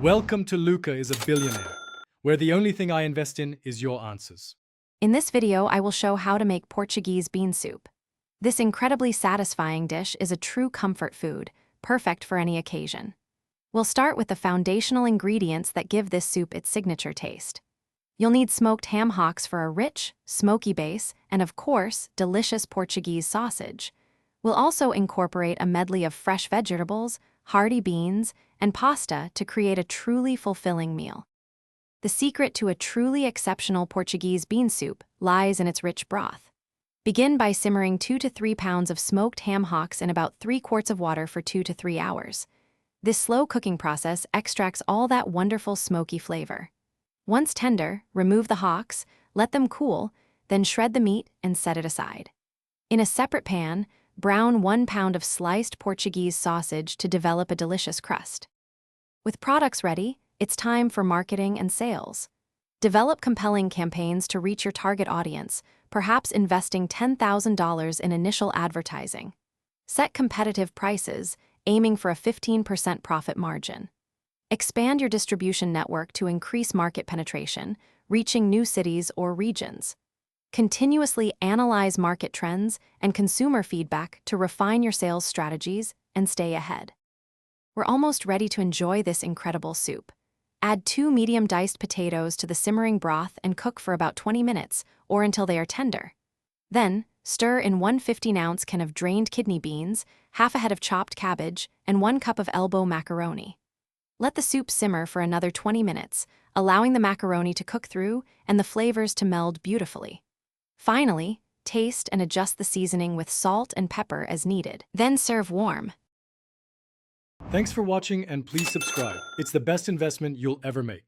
Welcome to Luca is a Billionaire, where the only thing I invest in is your answers. In this video, I will show how to make Portuguese bean soup. This incredibly satisfying dish is a true comfort food, perfect for any occasion. We'll start with the foundational ingredients that give this soup its signature taste. You'll need smoked ham hocks for a rich, smoky base, and of course, delicious Portuguese sausage. We'll also incorporate a medley of fresh vegetables, hearty beans, and pasta to create a truly fulfilling meal. The secret to a truly exceptional Portuguese bean soup lies in its rich broth. Begin by simmering 2 to 3 pounds of smoked ham hocks in about 3 quarts of water for 2 to 3 hours. This slow cooking process extracts all that wonderful smoky flavor. Once tender, remove the hocks, let them cool, then shred the meat and set it aside. In a separate pan, brown 1 pound of sliced Portuguese sausage to develop a delicious crust. With products ready, it's time for marketing and sales. Develop compelling campaigns to reach your target audience, perhaps investing $10,000 in initial advertising. Set competitive prices, aiming for a 15% profit margin. Expand your distribution network to increase market penetration, reaching new cities or regions. Continuously analyze market trends and consumer feedback to refine your sales strategies and stay ahead. We're almost ready to enjoy this incredible soup. Add 2 medium diced potatoes to the simmering broth and cook for about 20 minutes or until they are tender. Then, stir in 1 15-ounce can of drained kidney beans, half a head of chopped cabbage, and 1 cup of elbow macaroni. Let the soup simmer for another 20 minutes, allowing the macaroni to cook through and the flavors to meld beautifully. Finally, taste and adjust the seasoning with salt and pepper as needed. Then serve warm. Thanks for watching and please subscribe. It's the best investment you'll ever make.